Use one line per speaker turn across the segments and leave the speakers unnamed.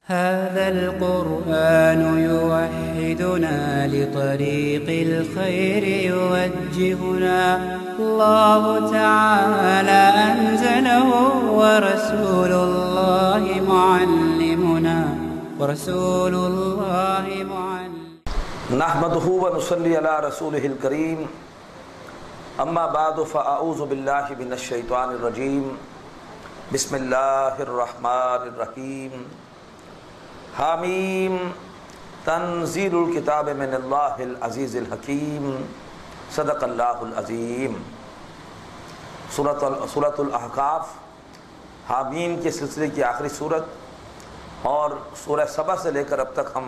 هذا القرآن يوحدنا لطريق الخير يوجهنا الله تعالى أنزله ورسول الله معلمنا
نحمده ونصلي على رسوله الكريم اما بعد فاعوذ بالله من الشيطان الرجيم بسم الله الرحمن الرحيم حامیم تنزیل الکتاب من اللہ العزیز الحکیم صدق اللہ العظیم۔ سورۃ الاحقاف حامیم کے سلسلے کی آخری صورت، اور سورہ سبا سے لے کر اب تک ہم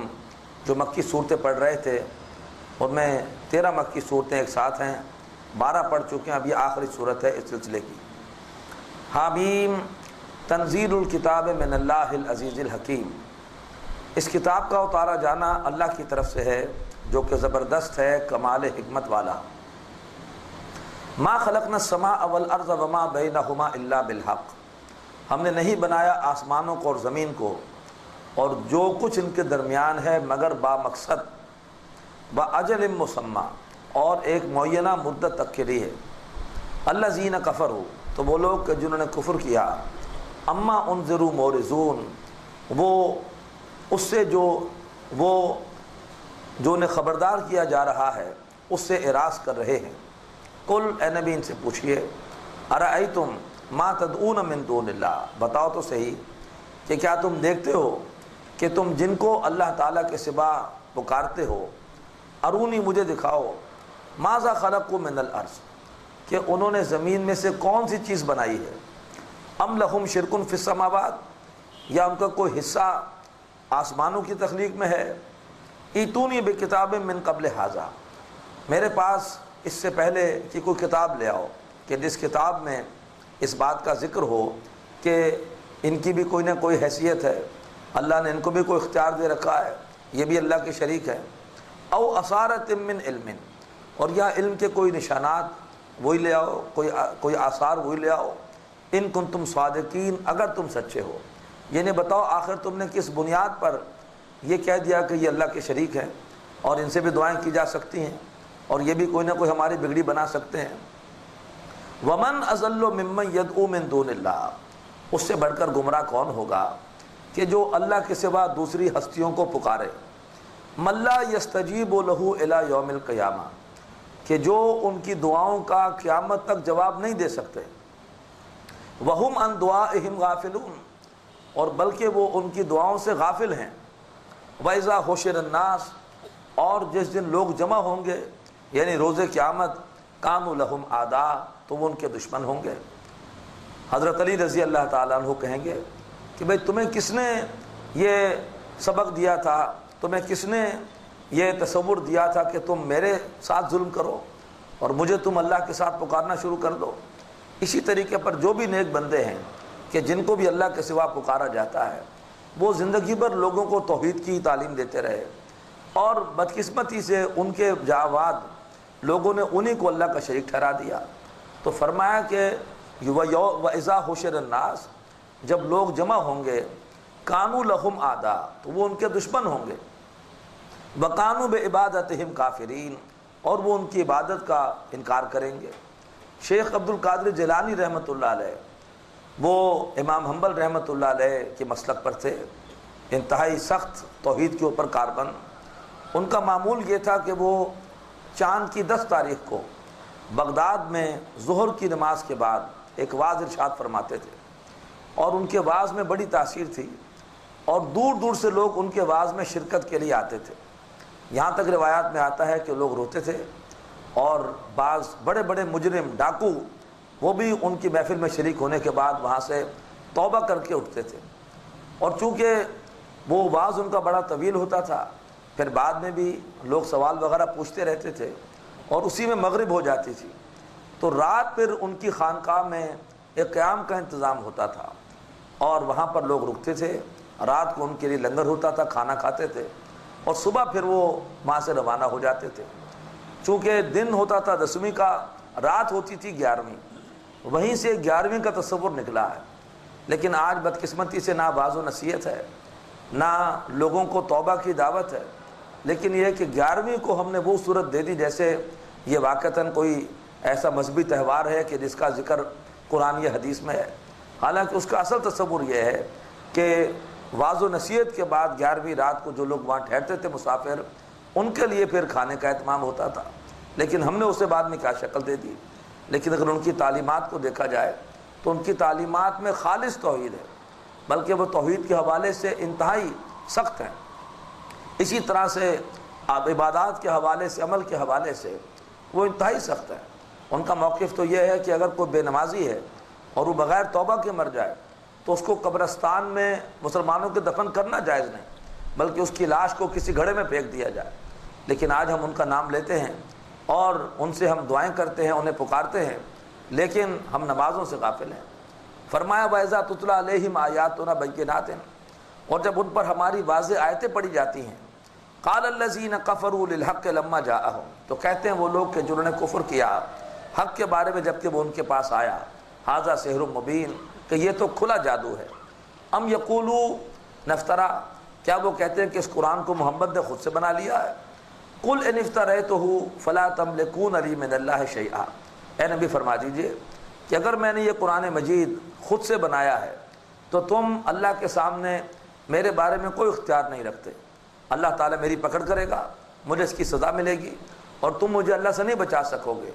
جو مکی صورتیں پڑھ رہے تھے ان میں 13 مکی صورتیں ایک ساتھ ہیں، 12 پڑھ چکے ہیں، اب یہ آخری صورت ہے اس سلسلے کی۔ حامیم تنزیل الکتاب من اللہ العزیز الحکیم، اس کتاب کا اتارا جانا اللہ کی طرف سے ہے جو کہ زبردست ہے، کمال حکمت والا۔ ما خلقنا السماء والارض وما بینہما الا بالحق، ہم نے نہیں بنایا آسمانوں کو اور زمین کو اور جو کچھ ان کے درمیان ہے مگر با مقصد، باجل مسمى، اور ایک معینہ مدت تک کے لیے۔ الذین کفروا، تو وہ لوگ کہ جنہوں نے کفر کیا، اما انذروا معرضون، وہ اس سے جو انہیں خبردار کیا جا رہا ہے اس سے اعراض کر رہے ہیں۔ قل، اے نبی ان سے پوچھئے، ارأیتم ما تدعون من دون اللہ، بتاؤ تو صحیح کہ کیا تم دیکھتے ہو کہ تم جن کو اللہ تعالیٰ کے سوا پکارتے ہو، ارونی مجھے دکھاؤ، ماذا خلقوا من الارض، کہ انہوں نے زمین میں سے کون سی چیز بنائی ہے، ام لہم شرک فی السماوات، یا ان کا کوئی حصہ آسمانوں کی تخلیق میں ہے، ایتونی بکتاب من قبل ھذا، میرے پاس اس سے پہلے کہ کوئی کتاب لے آؤ کہ جس کتاب میں اس بات کا ذکر ہو کہ ان کی بھی کوئی نہ کوئی حیثیت ہے، اللہ نے ان کو بھی کوئی اختیار دے رکھا ہے، یہ بھی اللہ کے شریک ہے، او اثارۃ من علم، اور یا علم کے کوئی نشانات وہی لے آؤ، کوئی آثار وہی لے آؤ، ان کنتم صادقین، اگر تم سچے ہو، یعنی بتاؤ آخر تم نے کس بنیاد پر یہ کہہ دیا کہ یہ اللہ کے شریک ہیں اور ان سے بھی دعائیں کی جا سکتی ہیں اور یہ بھی کوئی نہ کوئی ہماری بگڑی بنا سکتے ہیں۔ ومن اضل ممن يدعو من دون اللہ، اس سے بڑھ کر گمراہ کون ہوگا کہ جو اللہ کے سوا دوسری ہستیوں کو پکارے، من لا يستجیب له الى یوم القیامہ، کہ جو ان کی دعاؤں کا قیامت تک جواب نہیں دے سکتے، وہم عن دعائہم غافلون، اور بلکہ وہ ان کی دعاؤں سے غافل ہیں، وَإِذَا حُشِرَ النَّاسُ، اور جس دن لوگ جمع ہوں گے یعنی روز قیامت، كَانُوا لَهُمْ أَعْدَاءَ، تو وہ ان کے دشمن ہوں گے۔ حضرت علی رضی اللہ تعالیٰ عنہ کہیں گے کہ بھئی تمہیں کس نے یہ سبق دیا تھا، تمہیں کس نے یہ تصور دیا تھا کہ تم میرے ساتھ ظلم کرو اور مجھے تم اللہ کے ساتھ پکارنا شروع کر دو۔ اسی طریقے پر جو بھی نیک بندے ہیں کہ جن کو بھی اللہ کے سوا پکارا جاتا ہے، وہ زندگی بھر لوگوں کو توحید کی تعلیم دیتے رہے، اور بدقسمتی سے ان کے جاواد لوگوں نے انہی کو اللہ کا شریک ٹھہرا دیا۔ تو فرمایا کہ وَإِذَا حُشِرَ النَّاسُ، جب لوگ جمع ہوں گے، كَانُوا لَهُمْ أَعْدَاءَ، تو وہ ان کے دشمن ہوں گے، وَكَانُوا بِعِبَادَتِهِمْ كَافِرِينَ، اور وہ ان کی عبادت کا انکار کریں گے۔ شیخ عبد القادر جیلانی رحمۃ اللہ علیہ، وہ امام حنبل رحمۃ اللہ علیہ کے مسلک پر تھے، انتہائی سخت توحید کے اوپر کاربن۔ ان کا معمول یہ تھا کہ وہ چاند کی 10 تاریخ کو بغداد میں ظہر کی نماز کے بعد ایک وعظ ارشاد فرماتے تھے، اور ان کے وعظ میں بڑی تاثیر تھی، اور دور دور سے لوگ ان کے وعظ میں شرکت کے لیے آتے تھے، یہاں تک روایات میں آتا ہے کہ لوگ روتے تھے، اور بعض بڑے بڑے مجرم ڈاکو وہ بھی ان کی محفل میں شریک ہونے کے بعد وہاں سے توبہ کر کے اٹھتے تھے، اور چونکہ وہ وعظ ان کا بڑا طویل ہوتا تھا، پھر بعد میں بھی لوگ سوال وغیرہ پوچھتے رہتے تھے، اور اسی میں مغرب ہو جاتی تھی، تو رات پھر ان کی خانقاہ میں ایک قیام کا انتظام ہوتا تھا، اور وہاں پر لوگ رکتے تھے، رات کو ان کے لیے لنگر ہوتا تھا، کھانا کھاتے تھے، اور صبح پھر وہ وہاں سے روانہ ہو جاتے تھے۔ چونکہ دن ہوتا تھا 10ویں کا، رات ہوتی تھی 11ویں، وہیں سے 11ویں کا تصور نکلا ہے، لیکن آج بدقسمتی سے نہ واعظ و نصیحت ہے، نہ لوگوں کو توبہ کی دعوت ہے، لیکن یہ کہ 11ویں کو ہم نے وہ صورت دے دی جیسے یہ واقعتاً کوئی ایسا مذہبی تہوار ہے کہ جس کا ذکر قرآن یا حدیث میں ہے، حالانکہ اس کا اصل تصور یہ ہے کہ واعظ و نصیحت کے بعد 11ویں رات کو جو لوگ وہاں ٹھہرتے تھے مسافر، ان کے لیے پھر کھانے کا اہتمام ہوتا تھا، لیکن ہم نے اسے بعد میں کیا شکل دے دی۔ لیکن اگر ان کی تعلیمات کو دیکھا جائے تو ان کی تعلیمات میں خالص توحید ہے، بلکہ وہ توحید کے حوالے سے انتہائی سخت ہیں۔ اسی طرح سے آپ عبادات کے حوالے سے، عمل کے حوالے سے وہ انتہائی سخت ہیں۔ ان کا موقف تو یہ ہے کہ اگر کوئی بے نمازی ہے اور وہ بغیر توبہ کے مر جائے تو اس کو قبرستان میں مسلمانوں کے دفن کرنا جائز نہیں، بلکہ اس کی لاش کو کسی گھڑے میں پھینک دیا جائے۔ لیکن آج ہم ان کا نام لیتے ہیں اور ان سے ہم دعائیں کرتے ہیں، انہیں پکارتے ہیں، لیکن ہم نمازوں سے غافل ہیں۔ فرمایا وَإِذَا تُتْلَىٰ عَلَيْهِمْ آيَاتُنَا بَيِّنَاتٍ، اور جب ان پر ہماری واضح آیتیں پڑھی جاتی ہیں، قَالَ الَّذِينَ كَفَرُوا لِلْحَقِّ لَمَّا جَاءَهُمْ، تو کہتے ہیں وہ لوگ کہ جنہوں نے کفر کیا حق کے بارے میں جب کہ وہ ان کے پاس آیا، هَذَا سِحْرٌ مُبِينٌ، کہ یہ تو کھلا جادو ہے۔ ام یقولوا نفترا، کیا وہ کہتے ہیں کہ اس قرآن کو محمد نے خود سے بنا لیا ہے؟ قل ان افتریتہ فلا تملکون لی من اللہ شیئا، اے نبی فرما دیجئے کہ اگر میں نے یہ قرآن مجید خود سے بنایا ہے تو تم اللہ کے سامنے میرے بارے میں کوئی اختیار نہیں رکھتے۔ اللہ تعالیٰ میری پکڑ کرے گا، مجھے اس کی سزا ملے گی، اور تم مجھے اللہ سے نہیں بچا سکو گے۔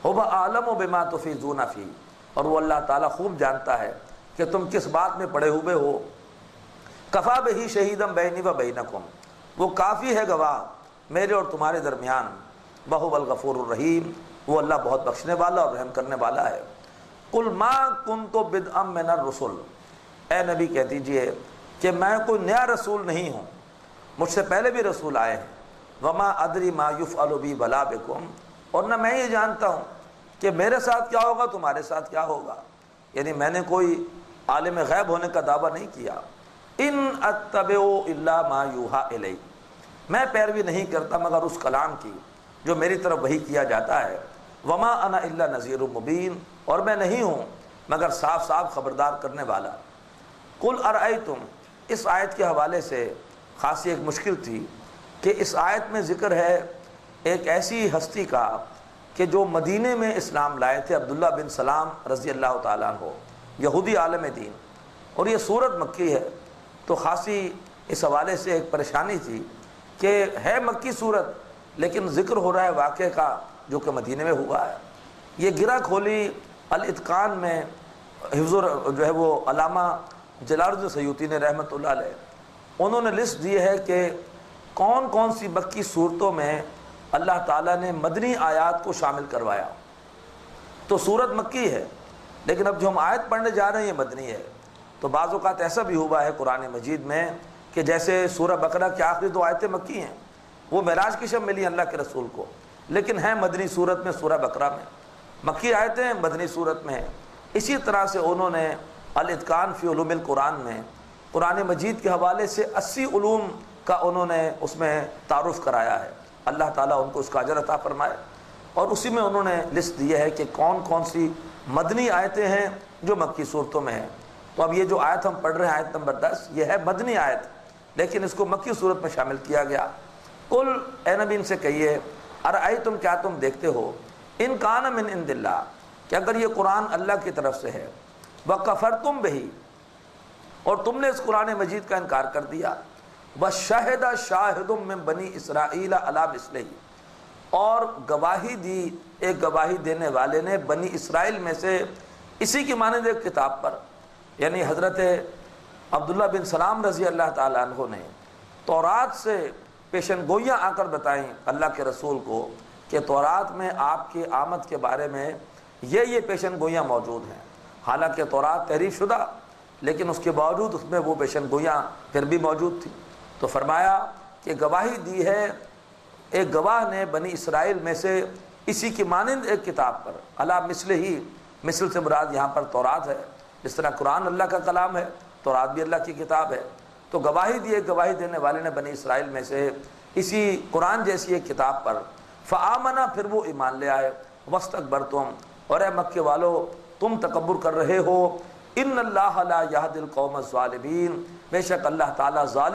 هو اعلم بما تفیضون فیہ، اور وہ اللہ تعالیٰ خوب جانتا ہے کہ تم کس بات میں پڑے ہوئے ہو۔ کفا بہ شہیدا بینی و بینکم، وہ کافی ہے گواہ میرے اور تمہارے درمیان۔ وہو الغفور الرحیم، وہ اللہ بہت بخشنے والا اور رحم کرنے والا ہے۔ قل ما کنت بدعا من الرسل، اے نبی کہہ دیجئے کہ میں کوئی نیا رسول نہیں ہوں، مجھ سے پہلے بھی رسول آئے ہیں۔ وما ادری ما یفعل بی ولا بکم، اور نہ میں یہ جانتا ہوں کہ میرے ساتھ کیا ہوگا تمہارے ساتھ کیا ہوگا، یعنی میں نے کوئی عالم غیب ہونے کا دعویٰ نہیں کیا۔ ان اتبع الا ما یوحى الی، میں پیروی نہیں کرتا مگر اس کلام کی جو میری طرف وحی کیا جاتا ہے۔ وما انا الا نذیر مبین، اور میں نہیں ہوں مگر صاف صاف خبردار کرنے والا۔ قل ارأیتم، اس آیت کے حوالے سے خاصی ایک مشکل تھی کہ اس آیت میں ذکر ہے ایک ایسی ہستی کا کہ جو مدینے میں اسلام لائے تھے، عبداللہ بن سلام رضی اللہ تعالیٰ عنہ، یہودی عالم دین، اور یہ سورت مکی ہے، تو خاصی اس حوالے سے ایک پریشانی تھی کہ ہے مکی سورت لیکن ذکر ہو رہا ہے واقعے کا جو کہ مدینے میں ہوا ہے۔ یہ گرہ کھولی الاتقان میں حفظ جو ہے وہ علامہ جلال الدین سیوطی نے رحمۃ اللہ علیہ، انہوں نے لسٹ دی ہے کہ کون کون سی مکی صورتوں میں اللہ تعالیٰ نے مدنی آیات کو شامل کروایا۔ تو سورت مکی ہے لیکن اب جو ہم آیت پڑھنے جا رہے ہیں یہ مدنی ہے۔ تو بعض اوقات ایسا بھی ہوا ہے قرآن مجید میں کہ جیسے سورہ بقرہ کی آخری 2 آیتیں مکی ہیں، وہ معراج کی شب ملی اللہ کے رسول کو، لیکن ہیں مدنی صورت میں سورہ بقرہ میں، مکی آیتیں مدنی صورت میں ہیں۔ اسی طرح سے انہوں نے الاتقان فی علوم القرآن میں قرآن مجید کے حوالے سے 80 علوم کا انہوں نے اس میں تعارف کرایا ہے۔ اللہ تعالیٰ ان کو اس کا اجر عطا فرمائے، اور اسی میں انہوں نے لسٹ دی ہے کہ کون کون سی مدنی آیتیں ہیں جو مکی صورتوں میں ہیں۔ تو اب یہ جو آیت ہم پڑھ رہے ہیں آیت نمبر 10، یہ ہے مدنی آیت لیکن اس کو مکی صورت میں شامل کیا گیا۔ قل، اے نبی ان سے کہیے، ارأیتم، کیا تم دیکھتے ہو، ان کان من عند اللہ، کہ اگر یہ قرآن اللہ کی طرف سے ہے، وکفرتم بہ، اور تم نے اس قرآن مجید کا انکار کر دیا، وشہد شاہد من بنی اسرائیل علی مثلہ، اور گواہی دی ایک گواہی دینے والے نے بنی اسرائیل میں سے اسی کی مانند ایک کتاب پر، یعنی حضرت عبداللہ بن سلام رضی اللہ تعالیٰ عنہ نے تورات سے پیشن گوئیاں آ کر بتائیں اللہ کے رسول کو کہ تورات میں آپ کی آمد کے بارے میں یہ پیشن گوئیاں موجود ہیں۔ حالانکہ تورات تحریف شدہ، لیکن اس کے باوجود اس میں وہ پیشن گوئیاں پھر بھی موجود تھیں۔ تو فرمایا کہ گواہی دی ہے ایک گواہ نے بنی اسرائیل میں سے اسی کی مانند ایک کتاب پر، علی مثلہ ہی، مثل سے مراد یہاں پر تورات ہے، جس طرح قرآن اللہ کا کلام ہے، تورات بھی اللہ کی کتاب ہے۔ تو گواہی دی ایک گواہی دینے والے نے بنی اسرائیل میں سے اسی قرآن جیسی ایک کتاب پر، فآمنا، پھر وہ ایمان لے آئے، واستکبرتم، اور اے مکے والو تم تکبر کر رہے ہو، ان اللہ لا یہدی القوم الظالمین، بے شک اللہ تعالیٰ ظالم